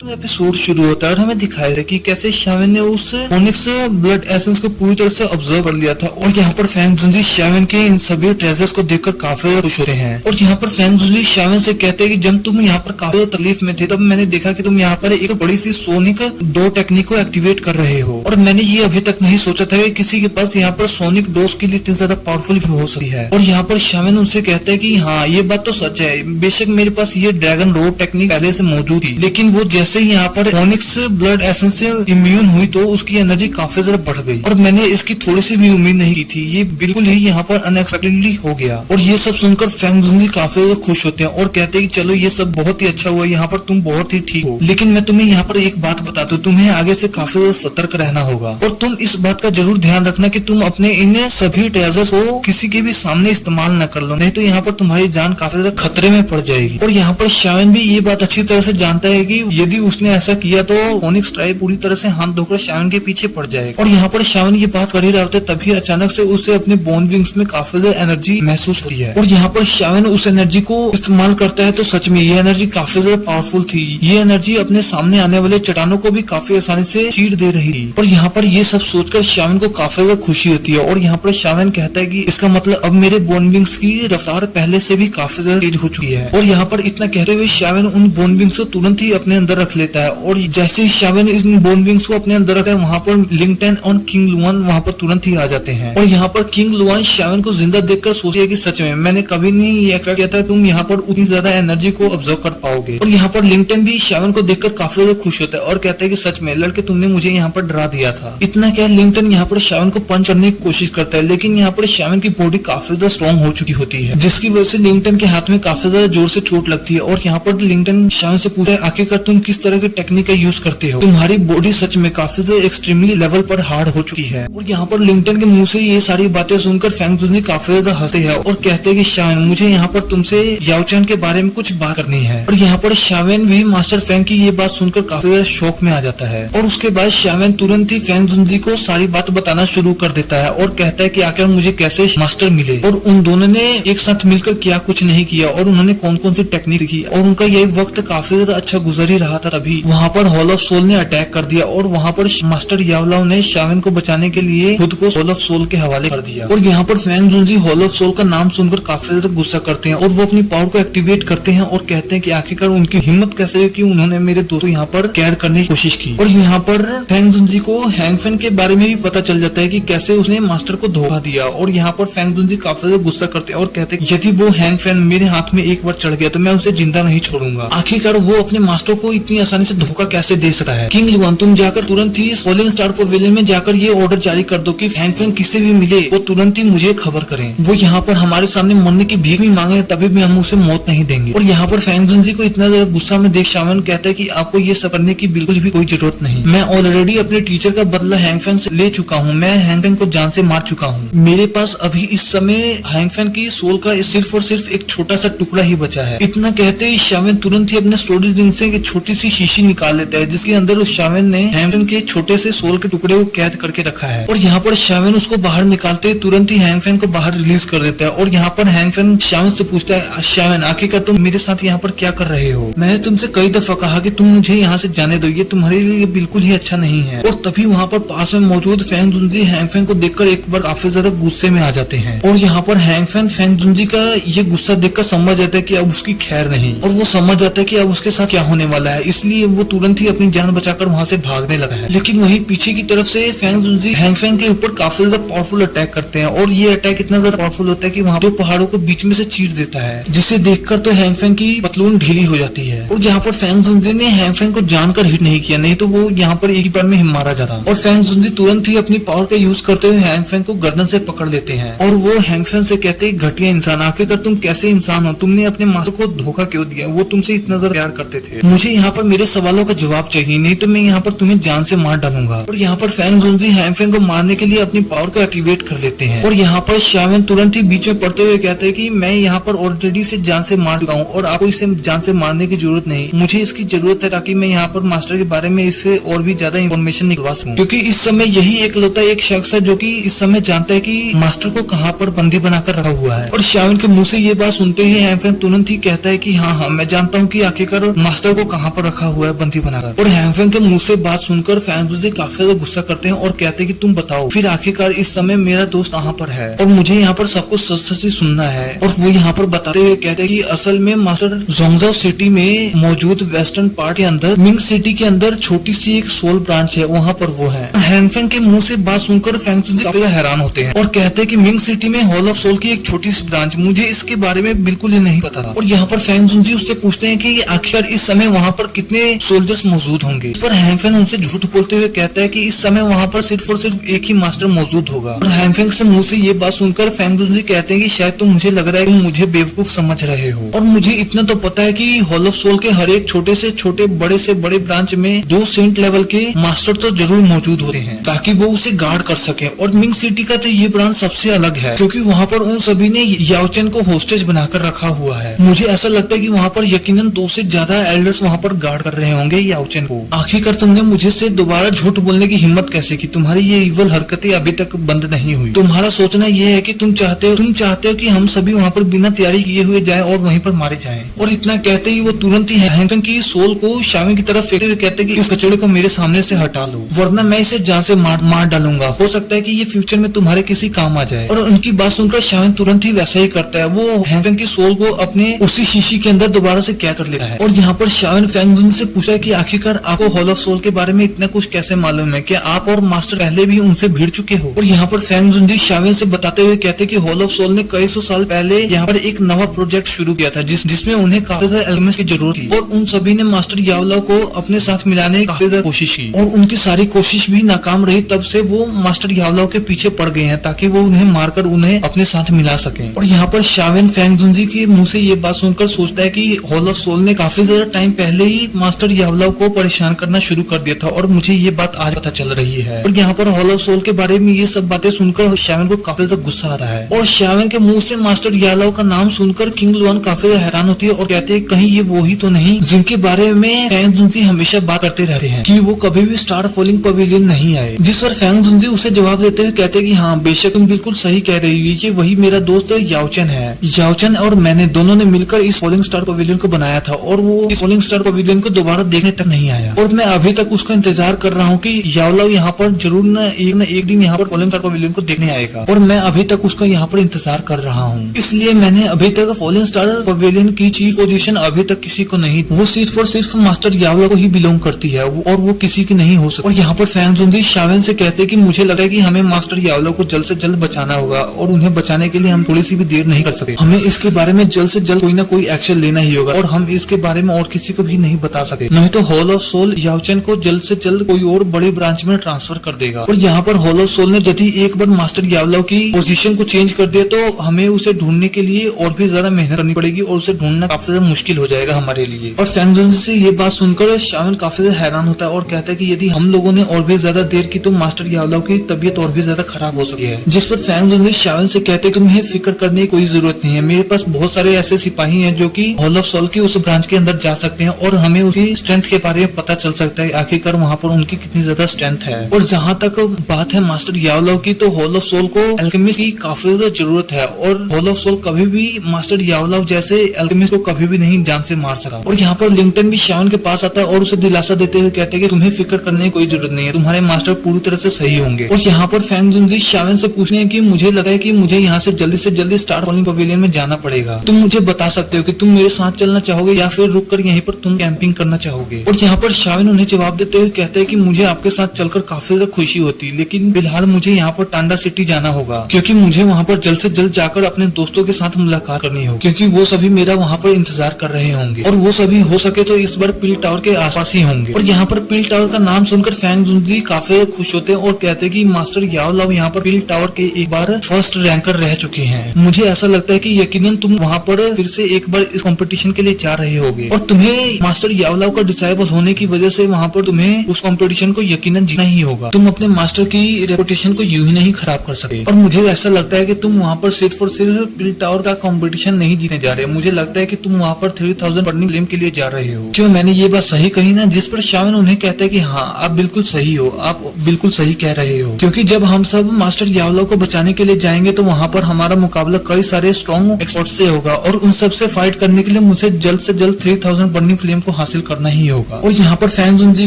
तो एपिसोड शुरू होता है और हमें दिखाया है कि कैसे शावन ने उस ओनिक्स ब्लड एसेंस को पूरी तरह से ऑब्जर्व कर लिया था। और यहाँ पर फैंग जुनजी शावन के इन सभी ट्रेजर्स को देखकर काफी खुश होते हैं। और यहाँ पर फैंग जुनजी शावन से कहते हैं कि जब तुम यहाँ पर काफी तकलीफ में थे तब मैंने देखा कि तुम यहाँ पर एक बड़ी सी सोनिक डो टेक्निक को एक्टिवेट कर रहे हो, और मैंने ये अभी तक नहीं सोचा था कि किसी के पास यहाँ पर सोनिक डोज के लिए इतनी ज्यादा पावरफुल भी हो सकती है। और यहाँ पर शावन उनसे कहते हैं कि हाँ ये बात तो सच है, बेशक मेरे पास ये ड्रैगन रो टेक्निक पहले से मौजूद थी, लेकिन वो जैसे ही यहाँ पर ओनिक्स ब्लड एसेंस से इम्यून हुई तो उसकी एनर्जी काफी ज्यादा बढ़ गई, और मैंने इसकी थोड़ी सी भी उम्मीद नहीं की थी। ये बिल्कुल ही यहाँ पर अनएक्सपेक्टेडली हो गया। और ये सब सुनकर फैंग जुनजी काफी ज्यादा खुश होते हैं और कहते हैं कि चलो ये सब बहुत ही अच्छा हुआ, यहाँ पर तुम बहुत ही ठीक हो, लेकिन मैं तुम्हें यहाँ पर एक बात बताता हूँ, तुम्हें आगे से काफी ज्यादा सतर्क रहना होगा और तुम इस बात का जरूर ध्यान रखना कि तुम अपने इन सभी ट्रेजर्स को किसी के भी सामने इस्तेमाल न कर लो, नहीं तो यहाँ पर तुम्हारी जान काफी ज्यादा खतरे में पड़ जाएगी। और यहाँ पर शावन भी ये बात अच्छी तरह से जानता है कि यदि उसने ऐसा किया तो ओनिक्स ट्राइब पूरी तरह से हाथ धोकर शावन के पीछे पड़ जाएगा। और यहाँ पर शावन ये बात कर ही रहा होता है तभी अचानक से उसे अपने बोन विंग्स में काफी ज्यादा एनर्जी महसूस हुई है। और यहाँ पर शावन उस एनर्जी को इस्तेमाल करता है तो सच में ये एनर्जी काफी ज्यादा पावरफुल थी। ये एनर्जी अपने सामने आने वाले चट्टानों को भी काफी आसानी से चीर दे रही थी। और यहाँ पर ये सब सोचकर शावन को काफी ज्यादा खुशी होती है। और यहाँ पर शावन कहता है कि इसका मतलब अब मेरे बोन विंग्स की रफ्तार पहले से भी काफी ज्यादा तेज हो चुकी है। और यहाँ पर इतना कहते हुए शावन उन बोन विंग्स को तुरंत ही अपने अंदर रख लेता है। और जैसे ही शावन इन बोन विंग्स को अपने अंदर रखा है वहाँ पर लिंगटेन और किंग लुआन वहाँ पर तुरंत ही आ जाते हैं। और यहाँ पर किंग लुआन शावन को जिंदा देखकर सोचे कि सच में मैंने कभी नहीं ये एक्सपेक्ट किया था तुम यहाँ पर उतनी ज्यादा एनर्जी को ऑब्जर्व कर पाओगे। और यहाँ पर लिंगटेन भी शावन को देखकर काफी ज्यादा खुश होता है और कहता है कि सच में लड़के तुमने मुझे यहाँ पर डरा दिया था। इतना क्या लिंगटन यहाँ पर शावन को पंच करने की कोशिश करता है, लेकिन यहाँ पर शावन की बॉडी काफी ज्यादा स्ट्रॉन्ग हो चुकी होती है, जिसकी वजह से लिंगटन के हाथ में काफी ज्यादा जोर से चोट लगती है। और यहाँ पर लिंगटन शावन से पूछता है आखिरकार तुम किस तरह की टेक्निक का यूज करते हो, तुम्हारी बॉडी सच में काफी ज्यादा एक्सट्रीमली लेवल पर हार्ड हो चुकी है। और यहाँ पर लिंगटन के मुंह से ये सारी बातें सुनकर फैंग जुनजी काफी ज्यादा हंसते हैं और कहते हैं कि शावन मुझे यहाँ पर तुमसे याओचैन के बारे में कुछ बात करनी है। और यहाँ पर शावन भी मास्टर फैंग की ये बात सुनकर काफी ज्यादा शौक में आ जाता है। और उसके बाद शावन तुरंत ही फैंग जुनजी को सारी बात बताना शुरू कर देता है और कहता है कि आखिर मुझे कैसे मास्टर मिले और उन दोनों ने एक साथ मिलकर क्या कुछ नहीं किया और उन्होंने कौन कौन सी टेक्निक सीखी। और उनका यही वक्त काफी ज्यादा अच्छा गुजर ही रहा था तभी वहाँ पर हॉल ऑफ सोल ने अटैक कर दिया और वहाँ पर मास्टर यावलाओ ने शावन को बचाने के लिए खुद को हॉल ऑफ सोल के हवाले कर दिया। और यहाँ पर फैंग जुनजी हॉल ऑफ सोल का नाम सुनकर काफी ज्यादा गुस्सा करते हैं और वो अपनी पावर को एक्टिवेट करते हैं और कहते हैं कि आखिरकार उनकी हिम्मत कैसे है कि उन्होंने मेरे दोस्त को यहाँ पर कैद करने की कोशिश की। और यहाँ पर फैंग जुनजी को हैंगफेन के बारे में भी पता चल जाता है कि कैसे उसने मास्टर को धोखा दिया। और यहाँ पर फैंग जुनजी काफी ज्यादा गुस्सा करते हैं और कहते हैं यदि वो हैंगफेन मेरे हाथ में एक बार चढ़ गया तो मैं उसे जिंदा नहीं छोड़ूंगा। आखिरकार वो अपने मास्टर को इतनी आसानी से धोखा कैसे दे सकता है। किंग लुआन तुम जाकर तुरंत ही फॉलिंग स्टार पवेलियन में जाकर ये ऑर्डर जारी कर दो कि हैंगफेन किसे भी मिले वो तुरंत ही मुझे खबर करें। वो यहाँ पर हमारे सामने मरने की भीख भी मांगे तभी भी हम उसे मौत नहीं देंगे। और यहाँ पर फैंग जुनजी को इतना ज्यादा गुस्सा में देख शावन कहता है कि आपको ये सब करने की बिल्कुल भी कोई जरूरत नहीं, मैं ऑलरेडी अपने टीचर का बदला हैंगफेन से ले चुका हूँ, मैं हैंगफेन को जान से मार चुका हूँ। मेरे पास अभी इस समय हैंगफेन की सोल का सिर्फ और सिर्फ एक छोटा सा टुकड़ा ही बचा है। इतना कहते ही शावन तुरंत ही अपने स्टोरेज रिंग से एक छोटी सी शीशी निकाल लेता है जिसके अंदर उस शावन ने हैंगफेन के छोटे से सोल के टुकड़े को कैद करके रखा है। और यहाँ पर शावन उसको बाहर निकालते ही तुरंत ही हैंगफेन को बाहर रिलीज कर देता है। और यहाँ पर हैंगफेन शावन से पूछता है शावन आखिरकार तुम मेरे साथ यहाँ पर क्या कर रहे हो, मैंने तुमसे कई दफा कहा कि तुम मुझे यहाँ से जाने दो, ये तुम्हारे लिए बिल्कुल ही अच्छा नहीं है। और तभी वहाँ पर पास में मौजूद फैंग जुनजी हैंगफेन को देखकर एक बार काफी ज्यादा गुस्से में आ जाते हैं। और यहाँ पर हैंगफेन फैंग जुनजी का ये गुस्सा देखकर समझ जाता है कि अब उसकी खैर नहीं, और वो समझ जाता है कि अब उसके साथ क्या होने वाला है, इसलिए वो तुरंत ही अपनी जान बचाकर वहाँ से भागने लगा है। लेकिन वहीं पीछे की तरफ से फैंग जुनजी हैंगफेन के ऊपर काफी ज्यादा पावरफुल अटैक करते हैं और ये अटैक इतना ज्यादा पावरफुल होता है कि वहाँ दो पहाड़ों को बीच में से चीर देता है, जिसे देखकर तो हैंगफेन की पतलून ढीली हो जाती है। और यहाँ पर फैंग जुनजी ने हैंगफेन को जानकर हिट नहीं किया, नहीं तो वो यहाँ पर एक ही बार में मारा जाता। और फैंग जुनजी तुरंत ही अपनी पावर का यूज करते हुए हैंगफेन को गर्दन से पकड़ लेते हैं और वो हैंगफेन से कहते हैं घटिया इंसान, आखिरकार तुम कैसे इंसान हो, तुमने अपने मास्टर को धोखा क्यों दिया, वो तुमसे इतना ज्यादा प्यार करते थे, मुझे यहाँ पर मेरे सवालों का जवाब चाहिए, नहीं तो मैं यहाँ पर तुम्हें जान से मार डालूंगा। और यहाँ पर फैंग जुनजी हैंगफेन को मारने के लिए अपनी पावर को एक्टिवेट कर लेते हैं। और यहाँ पर शावन तुरंत ही बीच में पड़ते हुए कहते हैं कि मैं यहाँ पर ऑलरेडी से जान से मार चुका हूँ और आपको इसे जान से मारने की जरूरत नहीं, मुझे इसकी जरूरत है ताकि मैं यहाँ पर मास्टर के बारे में इससे और भी ज्यादा इन्फॉर्मेशन निकलवा सकूं, क्योंकि इस समय यही एकलौता एक शख्स है जो कि इस समय जानता है कि मास्टर को कहाँ पर बंदी बनाकर रखा हुआ है। और शावन के मुंह से ये बात सुनते ही हैंगफेन तुरंत ही कहता है कि हाँ मैं जानता हूँ कि आखिरकार मास्टर को कहाँ पर रखा हुआ है बंदी बनाकर। और हैंगफेंग के मुंह से बात सुनकर फैंग जुनजी काफी ज्यादा गुस्सा करते हैं और कहते हैं कि तुम बताओ फिर आखिरकार इस समय मेरा दोस्त कहाँ पर है और मुझे यहाँ पर सब कुछ सच सच ही सुनना है। और वो यहाँ पर बताते हुए कहते हैं कि असल में मास्टर जोंगजाओ सिटी में मौजूद वेस्टर्न पार्ट के अंदर मिंग सिटी के अंदर छोटी सी एक सोल ब्रांच है, वहाँ पर वो है। हैंगफेंग के मुंह से बात सुनकर फैंग जुनजी काफी हैरान होते हैं और कहते हैं कि मिंग सिटी में हॉल ऑफ सोल की एक छोटी सी ब्रांच, मुझे इसके बारे में बिल्कुल ही नहीं पता था। और यहाँ पर फैंग जुनजी उससे पूछते हैं कि आखिर इस समय वहाँ पर कितने सोल्जर्स मौजूद होंगे। इस पर हैंगफेंग उनसे झूठ बोलते हुए कहता है कि इस समय वहाँ पर सिर्फ और सिर्फ एक ही मास्टर मौजूद होगा। और हैंगफेंग से मुंह से ये बात सुनकर फैंग जुनजी कहते हैं कि शायद तो मुझे लग रहा है कि मुझे बेवकूफ समझ रहे हो, और मुझे इतना तो पता है कि हॉल ऑफ सोल के हर एक छोटे से छोटे बड़े से बड़े ब्रांच में 2 सेंट लेवल के मास्टर तो जरूर मौजूद होते हैं ताकि वो उसे गार्ड कर सके। और मिंग सिटी का तो ये ब्रांच सबसे अलग है क्योंकि वहाँ पर उन सभी ने याओचेन को होस्टेज बनाकर रखा हुआ है। मुझे ऐसा लगता है कि वहाँ पर यकीनन 2 से ज्यादा एल्डर्स वहाँ पर गार्ड कर रहे होंगे याओचेन को। आखिरकार तुमने मुझे से दोबारा झूठ बोलने की हिम्मत कैसे की? तुम्हारी ये इवल हरकतें अभी तक बंद नहीं हुई। तुम्हारा सोचना ये है कि तुम चाहते हो कि हम सभी वहाँ पर बिना तैयारी किए हुए जाएं और वहीं पर मारे जाएं। और इतना कहते ही वो तुरंत ही हैंगफेंग की सोल को शाविन की तरफ फेंकते हुए कहते कि इस कचड़े को मेरे सामने से हटा लो वरना मैं इसे जान से मार डालूंगा। हो सकता है कि ये फ्यूचर में तुम्हारे किसी काम आ जाए। और उनकी बात सुनकर शाविन तुरंत ही वैसा ही करता है, वो हैंगफेंग की सोल को अपने उसी शीशी के अंदर दोबारा से क्या कर लेता है। और यहाँ पर शाविन फैंग जुनजी से पूछा है कि आखिरकार आपको हॉल ऑफ सोल के बारे में इतना कुछ कैसे मालूम है? क्या आप और मास्टर पहले भी उनसे भिड़ चुके हो? और यहाँ पर फैंग जुनजी शाविन से बताते हुए कहते कि हॉल ऑफ सोल ने कई सौ साल पहले यहाँ पर एक नया प्रोजेक्ट शुरू किया था जिसमें उन्हें काफी ज्यादा एलिमेंट्स की जरूरत थी और उन सभी ने मास्टर यावलाओ को अपने साथ मिलाने की काफी ज्यादा कोशिश की और उनकी सारी कोशिश भी नाकाम रही। तब से वो मास्टर यावलाओ के पीछे पड़ गए हैं ताकि वो उन्हें मारकर उन्हें अपने साथ मिला सके। और यहाँ पर शाविन फैंग जुनजी के मुंह से ये बात सुनकर सोचता है कि हॉल ऑफ सोल ने काफी ज्यादा टाइम पहले ही मास्टर यावलाओ को परेशान करना शुरू कर दिया था और मुझे ये बात आज पता चल रही है। और यहाँ पर हॉल ऑफ सोल के बारे में ये सब बातें सुनकर शाविन को काफी ज्यादा गुस्सा आता है और शाविन के मुंह से मास्टर यावलाओ का नाम सुनकर किंग लुआन काफी हैरान होती है और कहते हैं कहीं ये वो ही तो नहीं जिनके बारे में फैंग जुनजी हमेशा बात करते रहते हैं कि वो कभी भी स्टार फॉलिंग पवेलियन नहीं आए। जिस पर फैंग जुनजी उसे जवाब देते हुए कहते हैं कि हाँ बेशक तुम बिल्कुल सही कह रही हो, ये वही मेरा दोस्त याओचेन है। याओचेन और मैंने दोनों ने मिलकर इस फॉलिंग स्टार पवेलियन को बनाया था और वो इस फॉलिंग स्टार पवेलियन को दोबारा देखने तक नहीं आया और मैं अभी तक उसका इंतजार कर रहा हूँ कि यावलाओ यहाँ पर जरूर न एक दिन यहाँ पर फॉलिंग स्टार पवेलियन को देखने आएगा और मैं अभी तक उसका यहाँ पर इंतजार कर रहा हूँ। इसलिए मैंने अभी तक फॉलिंग स्टार पवेलियन की चीफ पोजीशन अभी तक किसी को नहीं, वो सिर्फ और सिर्फ मास्टर यावलाओ को ही बिलोंग करती है और वो किसी की नहीं हो सकती। और यहाँ पर फैंग जुनजी शाविन से कहते हैं कि मुझे लगा है कि हमें मास्टर यावलाओ को जल्द से जल्द बचाना होगा और उन्हें बचाने के लिए हम थोड़ी सी भी देर नहीं कर सकते। हमें इसके बारे में जल्द से जल्द कोई ना कोई एक्शन लेना ही होगा और हम इसके बारे में और किसी को भी नहीं बता सकते, नहीं तो हॉल ऑफ सोल याओचेन को जल्द से जल्द कोई और बड़ी ब्रांच में ट्रांसफर कर देगा। और यहाँ पर हॉल ऑफ सोल ने यदि एक बार मास्टर यावलाओ की पोजीशन को चेंज कर दिया तो हमें उसे ढूंढने के लिए और भी ज्यादा मेहनत करनी पड़ेगी और उसे ढूंढना काफी ज्यादा मुश्किल हो जाएगा हमारे लिए। और फैंग जुनजी से ये बात सुनकर शाविन काफी ज्यादा हैरान होता है और कहता है कि यदि हम लोगों ने और भी ज्यादा देर की तो मास्टर यावलाओ की तबीयत और भी ज्यादा खराब हो सकती है। जिस पर फैंग जुनजी शाविन से कहते हैं कि तुम्हें फिक्र करने की कोई जरूरत नहीं है, मेरे पास बहुत सारे ऐसे सिपाही हैं जो कि हॉल ऑफ सोल की उस ब्रांच के अंदर जा सकते हैं और हमें उसकी स्ट्रेंथ के बारे में पता चल सकता है आखिरकार वहाँ पर उनकी कितनी ज्यादा स्ट्रेंथ है। और जहाँ तक बात है मास्टर यावलाओ की तो हॉल ऑफ सोल को एल्केमिस्ट की काफी ज्यादा जरूरत है और हॉल ऑफ सोल कभी भी मास्टर यावलाओ जैसे एल्केमिस्ट को कभी भी नहीं जान से मार सका। और यहाँ पर लिंगटन भी शाविन के पास आता है और उसे दिलासा देते हुए कहते हैं कि तुम्हें फिक्र करने की कोई जरूरत नहीं है, तुम्हारे मास्टर पूरी तरह से सही होंगे। और यहाँ पर फैंग जुनजी शाविन से पूछने हैं कि मुझे लगा है कि मुझे यहाँ से जल्दी स्टार फॉलिंग पवेलियन में जाना पड़ेगा, तुम मुझे बता सकते हो कि तुम मेरे साथ चलना चाहोगे या फिर रुक कर यहीं पर तुम कैंपिंग करना चाहोगे। और यहाँ पर शाविन उन्हें जवाब देते हुए कहते हैं कि मुझे आपके साथ चलकर काफी ज्यादा खुशी होती, लेकिन फिलहाल मुझे यहाँ पर टांडा सिटी जाना होगा क्योंकि मुझे वहाँ पर जल्द से जल्द जाकर अपने दोस्तों के साथ मुलाकात करनी होगी क्योंकि वो सभी मेरा वहाँ पर इंतजार कर रहे होंगे और वो सभी हो सके तो इस बार पिल टावर के आसपास ही होंगे। और यहाँ पर पिल टावर का नाम सुनकर फैंग जुनजी काफी खुश होते हैं और कहते हैं कि मास्टर यावलाओ यहाँ पर पिल टावर के एक बार फर्स्ट रैंकर रह चुके हैं। मुझे ऐसा लगता है कि यकीनन तुम वहाँ पर फिर से एक बार इस कंपटीशन के लिए जा रहे होगे और तुम्हें मास्टर यावलाओ का डिसाइबल होने की वजह से वहाँ पर तुम्हें उस कंपटीशन को यकीनन जीतना ही होगा। तुम अपने मास्टर की रेपुटेशन को यूं ही नहीं खराब कर सके और मुझे ऐसा लगता है कि तुम वहाँ पर सिर्फ और सिर्फ पिल टावर का कंपटीशन नहीं जीतने जा रहे हो, मुझे लगता है कि तुम वहाँ पर 3000 बर्निंग फ्लेम के लिए जा रहे हो। क्यों मैंने ये बात सही कही ना? जिस पर शाविन उन्हें कहता है कि हाँ आप बिल्कुल सही हो, आप बिल्कुल सही कह रहे हो क्योंकि जब हम सब मास्टर यावलाओ को बचाने के लिए जाएंगे तो वहाँ पर हमारा मुकाबला कई सारे स्ट्रॉन्ग एक्सपर्ट से होगा और उन सब से फाइट करने के लिए मुझे जल्द से जल्द 3000 बर्निंग फ्लेम को हासिल करना ही होगा। और यहाँ पर फैंग जुनजी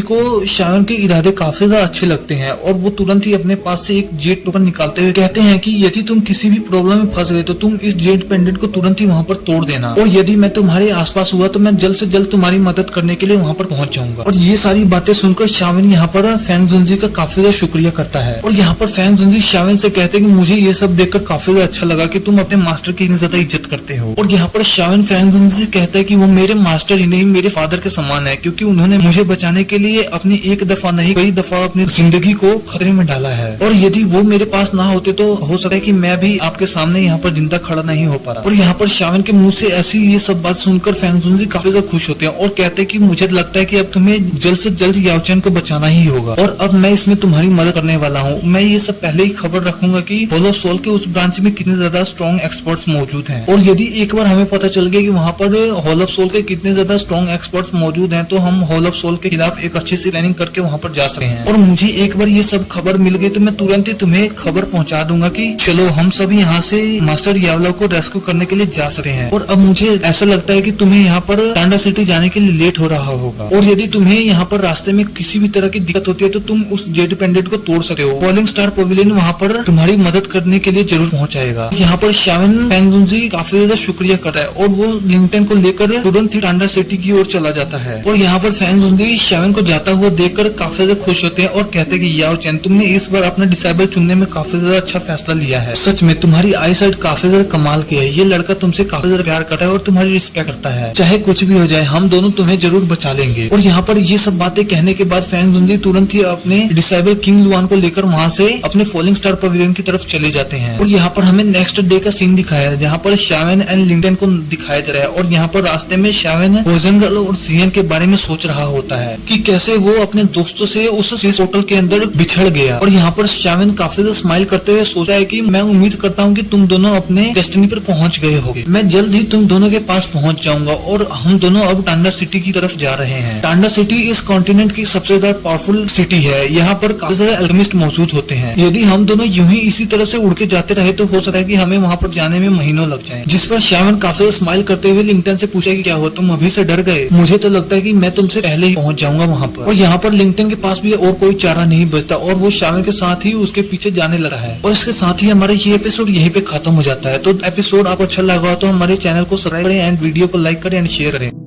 को शावन के इरादे काफी ज्यादा अच्छे लगते हैं और वो तुरंत ही अपने पास से एक जेट टोकन निकालते हुए कहते हैं कि यदि तुम किसी भी प्रॉब्लम में फंस गए तो तुम इस जेट पेंडेंट को तुरंत ही वहाँ पर तोड़ देना, और यदि मैं तुम्हारे आसपास हुआ तो मैं जल्द से जल्द तुम्हारी मदद करने के लिए वहाँ पर पहुंच जाऊंगा। और ये सारी बातें सुनकर शावन यहाँ पर फैंग जुनजी का काफी ज्यादा शुक्रिया करता है। और यहाँ पर फैंग जुनजी शावन से कहते हैं कि मुझे ये सब देखकर काफी ज्यादा अच्छा लगा कि तुम अपने मास्टर की इतनी ज्यादा इज्जत करते हो। और यहाँ पर शावन फैंग जुनजी से कहता है कि वो मेरे मास्टर ही नहीं मेरे फादर के समान है, क्योंकि उन्होंने मुझे बचाने के लिए अपनी एक दफा नहीं कई दफा अपनी जिंदगी को खतरे में डाला है। और यदि वो मेरे पास ना होते तो हो सकता है कि मैं भी आपके सामने यहाँ पर जिंदा खड़ा नहीं हो पा रहा। और यहाँ पर शावन के मुंह से ऐसी ये सब बात सुनकर फैंग जुनजी काफी ज्यादा खुश होते हैं और कहते हैं कि मुझे लगता है कि अब तुम्हें जल्द से जल्द याओ चेन को बचाना ही होगा, और अब मैं इसमें तुम्हारी मदद करने वाला हूँ। मैं ये सब पहले ही खबर रखूंगा कि हॉल ऑफ सोल के उस ब्रांच में कितने ज्यादा स्ट्रॉन्ग एक्सपर्ट्स मौजूद हैं, और यदि एक बार हमें पता चल गया कि वहाँ पर हॉल ऑफ सोल के कितने ज्यादा स्ट्रॉन्ग एक्सपर्ट्स मौजूद हैं तो हम हॉल ऑफ सोल के खिलाफ एक अच्छी सी प्लानिंग करके वहाँ पर जा सकते हैं। और मुझे एक बार ये सब खबर मिल गई तो मैं तुरंत ही तुम्हें खबर पहुंचा दूंगा कि चलो हम सभी यहाँ से मास्टर यावला को रेस्क्यू करने के लिए जा सकते हैं। और अब मुझे ऐसा लगता है कि तुम्हें यहाँ पर टांडा सिटी जाने के लिए लेट हो रहा होगा, और यदि तुम्हें यहाँ पर रास्ते में किसी भी तरह की दिक्कत होती है तो तुम उस जेट पेंडेंट को तोड़ सकते हो। फॉलिंग स्टार पवेलियन वहाँ पर तुम्हारी मदद करने के लिए जरूर पहुंच जाएगा। यहाँ पर शावन फैंग जुनजी काफी ज्यादा शुक्रिया करता है और वो लिंगटन को लेकर तुरंत ही टांडा सिटी की ओर चला जाता है। और यहाँ पर फैंग जुनजी शावन को जाता हुआ देखकर काफी ज्यादा खुश होते हैं और कहते हैं कि याओ चेन तुमने इस बार अपना डिसेबल चुनने में काफी ज्यादा अच्छा फैसला लिया है। सच में तुम्हारी आई साइड काफी ज्यादा कमाल की है। ये लड़का तुमसे काफी ज्यादा प्यार करता है और तुम्हारी रिस्पेक्ट करता है। चाहे कुछ भी हो जाए हम दोनों तुम्हें जरूर बचा लेंगे। और यहाँ पर ये सब बातें कहने के बाद फैंग जुनजी तुरंत ही अपने डिसेबल किंग लुआन को लेकर वहाँ से अपने फॉलिंग स्टार पवेलियन की तरफ चले जाते हैं। और यहाँ पर हमें नेक्स्ट डे का सीन दिखाया है जहाँ पर शावन एंड लिंगटन को दिखाया जा रहा है। और यहाँ पर रास्ते में शावन पॉइजन गर्ल और जियन के बारे में सोच रहा होता है कि कैसे वो अपने दोस्तों से उस होटल के अंदर बिछड़ गया। और यहाँ पर शावन काफी ज्यादा स्माइल करते हुए सोचा है कि मैं उम्मीद करता हूँ कि तुम दोनों अपने डेस्टिनी पर पहुंच गए होगे। मैं जल्द ही तुम दोनों के पास पहुंच जाऊंगा और हम दोनों अब टांडा सिटी की तरफ जा रहे हैं। टांडा सिटी इस कॉन्टिनेंट की सबसे ज्यादा पावरफुल सिटी है। यहाँ पर काफी ज्यादा एल्केमिस्ट मौजूद होते हैं। यदि हम दोनों यूं ही इसी तरह से उड़ के जाते रहे तो हो सकता है कि हमें वहाँ पर जाने में महीनों लग जाएं। जिस पर शावन काफी स्माइल करते हुए लिंगटन से पूछा कि क्या हुआ, तुम अभी से डर गए? मुझे तो लगता है कि मैं तुमसे पहले ही पहुंच जाऊंगा वहाँ पर। और यहाँ पर लिंगटन के पास भी और कोई चारा नहीं बचता और वो शावन के साथ ही उसके पीछे जाने लगा है। और इसके साथ ही हमारा ये एपिसोड यहीं पे खत्म हो जाता है। तो एपिसोड आपको अच्छा लगा तो हमारे चैनल को सब्सक्राइब करें एंड वीडियो को लाइक करें एंड शेयर करें।